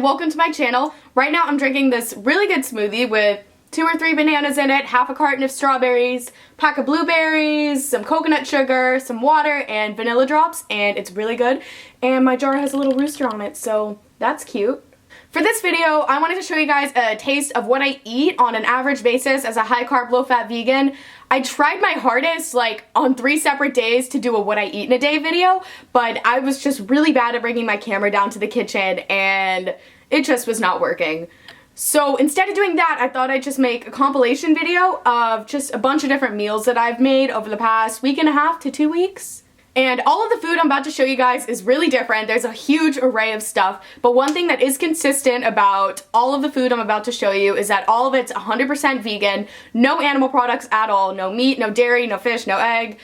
welcome to my channel. Right now I'm drinking this really good smoothie with 2 or 3 bananas in it, half a carton of strawberries, pack of blueberries, some coconut sugar, some water, and vanilla drops, and it's really good. And my jar has a little rooster on it, so that's cute. For this video, I wanted to show you guys a taste of what I eat on an average basis as a high-carb, low-fat vegan. I tried my hardest, like, on 3 separate days to do a what I eat in a day video, but I was just really bad at bringing my camera down to the kitchen, and it just was not working. So instead of doing that, I thought I'd just make a compilation video of just a bunch of different meals that I've made over the past week and a half to 2 weeks. And all of the food I'm about to show you guys is really different. There's a huge array of stuff, but one thing that is consistent about all of the food I'm about to show you is that all of it's 100% vegan, no animal products at all, no meat, no dairy, no fish, no egg,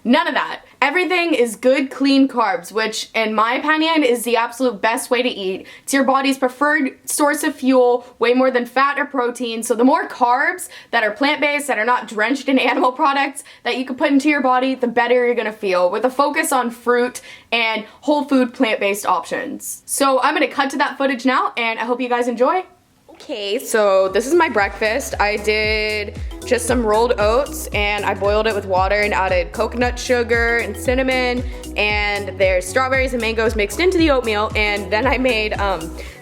none of that. Everything is good, clean carbs, which in my opinion is the absolute best way to eat. It's your body's preferred source of fuel, way more than fat or protein. So the more carbs that are plant-based, that are not drenched in animal products, that you can put into your body, the better you're gonna feel, with a focus on fruit and whole food plant-based options. So I'm gonna cut to that footage now, and I hope you guys enjoy. Okay, so this is my breakfast. I did just some rolled oats and I boiled it with water and added coconut sugar and cinnamon, and there's strawberries and mangoes mixed into the oatmeal, and then I made,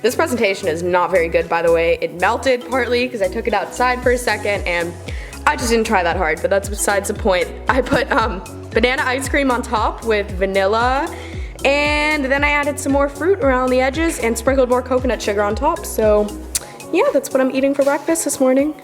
this presentation is not very good, by the way. It melted partly because I took it outside for a second and I just didn't try that hard, but that's besides the point. I put banana ice cream on top with vanilla, and then I added some more fruit around the edges and sprinkled more coconut sugar on top. So yeah, that's what I'm eating for breakfast this morning.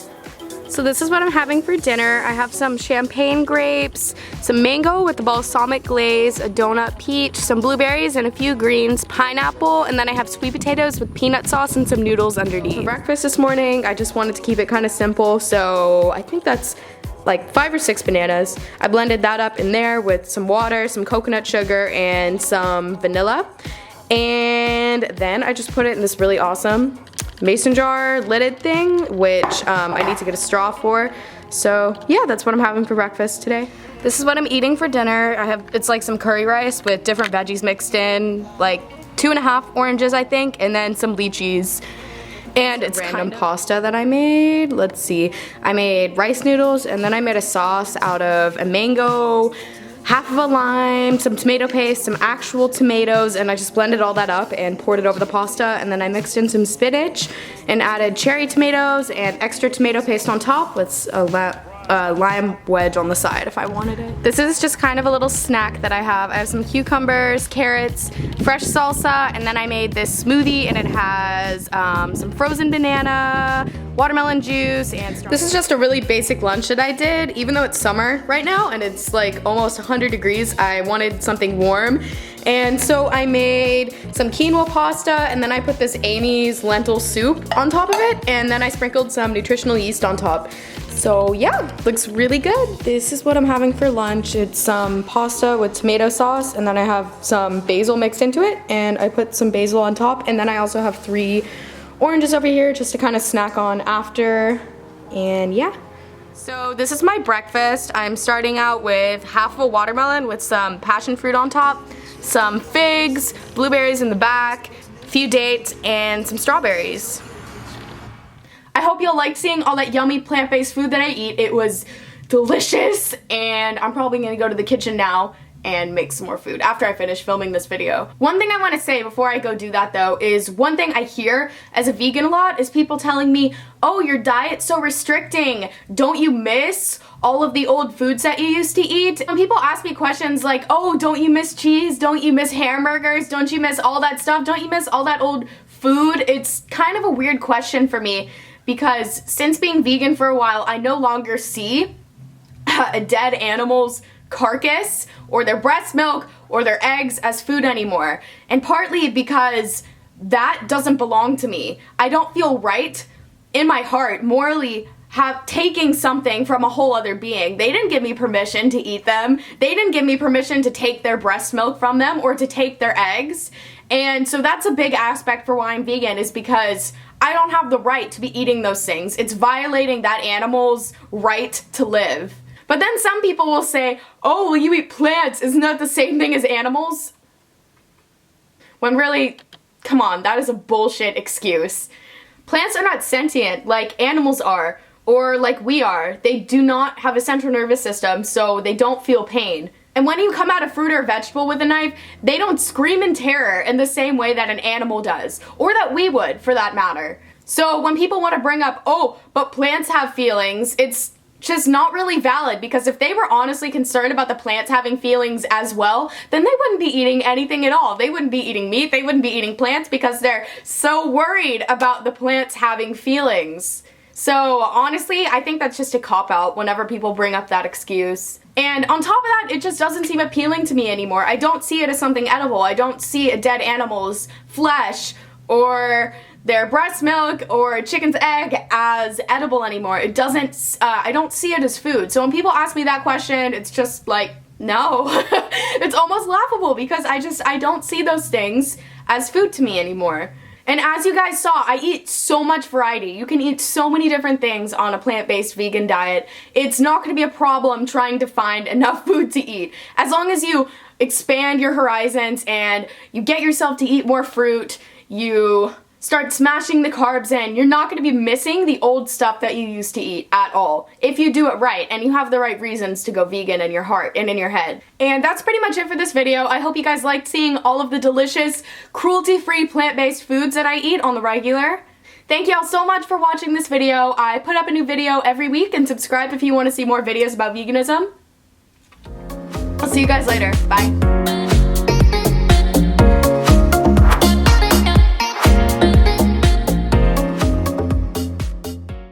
So this is what I'm having for dinner. I have some champagne grapes, some mango with the balsamic glaze, a donut peach, some blueberries and a few greens, pineapple, and then I have sweet potatoes with peanut sauce and some noodles underneath. For breakfast this morning, I just wanted to keep it kind of simple, so I think that's like 5 or 6 bananas. I blended that up in there with some water, some coconut sugar, and some vanilla. And then I just put it in this really awesome mason jar lidded thing, which I need to get a straw for. So yeah, that's what I'm having for breakfast today. This is what I'm eating for dinner. It's like some curry rice with different veggies mixed in, like 2.5 oranges I think, and then some lychees. And it's random pasta that I made. Let's see, I made rice noodles, and then I made a sauce out of a mango, half of a lime, some tomato paste, some actual tomatoes, and I just blended all that up and poured it over the pasta, and then I mixed in some spinach and added cherry tomatoes and extra tomato paste on top with a lime wedge on the side if I wanted it. This is just kind of a little snack that I have. I have some cucumbers, carrots, fresh salsa, and then I made this smoothie, and it has some frozen banana, watermelon juice, and strawberry. This is just a really basic lunch that I did. Even though it's summer right now and it's like almost 100 degrees, I wanted something warm. And so I made some quinoa pasta, and then I put this Amy's lentil soup on top of it, and then I sprinkled some nutritional yeast on top. So yeah, looks really good. This is what I'm having for lunch. It's some pasta with tomato sauce, and then I have some basil mixed into it, and I put some basil on top, and then I also have 3 oranges over here just to kind of snack on after, and yeah. So this is my breakfast. I'm starting out with half of a watermelon with some passion fruit on top, some figs, blueberries in the back, a few dates, and some strawberries. I hope y'all liked seeing all that yummy plant-based food that I eat. It was delicious, and I'm probably gonna go to the kitchen now and make some more food after I finish filming this video. One thing I want to say before I go do that though is one thing I hear as a vegan a lot is people telling me, oh, your diet's so restricting. Don't you miss all of the old foods that you used to eat? When people ask me questions like, oh, don't you miss cheese? Don't you miss hamburgers? Don't you miss all that stuff? Don't you miss all that old food? It's kind of a weird question for me, because since being vegan for a while, I no longer see a dead animal's carcass or their breast milk or their eggs as food anymore. And partly because that doesn't belong to me. I don't feel right in my heart morally taking something from a whole other being. They didn't give me permission to eat them. They didn't give me permission to take their breast milk from them or to take their eggs. And so that's a big aspect for why I'm vegan, is because I don't have the right to be eating those things. It's violating that animal's right to live. But then some people will say, oh, well, you eat plants. Isn't that the same thing as animals? When really, come on, that is a bullshit excuse. Plants are not sentient like animals are, or like we are. They do not have a central nervous system, so they don't feel pain. And when you come at a fruit or vegetable with a knife, they don't scream in terror in the same way that an animal does, or that we would, for that matter. So when people want to bring up, oh, but plants have feelings, it's just not really valid, because if they were honestly concerned about the plants having feelings as well, then they wouldn't be eating anything at all. They wouldn't be eating meat, they wouldn't be eating plants, because they're so worried about the plants having feelings. So honestly, I think that's just a cop-out whenever people bring up that excuse. And on top of that, it just doesn't seem appealing to me anymore. I don't see it as something edible. I don't see a dead animal's flesh or their breast milk or chicken's egg as edible anymore. It doesn't, I don't see it as food. So when people ask me that question, it's just like, no. It's almost laughable, because I don't see those things as food to me anymore. And as you guys saw, I eat so much variety. You can eat so many different things on a plant-based vegan diet. It's not going to be a problem trying to find enough food to eat. As long as you expand your horizons and you get yourself to eat more fruit, you start smashing the carbs in, you're not going to be missing the old stuff that you used to eat at all. If you do it right, and you have the right reasons to go vegan in your heart and in your head. And that's pretty much it for this video. I hope you guys liked seeing all of the delicious, cruelty-free, plant-based foods that I eat on the regular. Thank y'all so much for watching this video. I put up a new video every week, and subscribe if you want to see more videos about veganism. I'll see you guys later. Bye.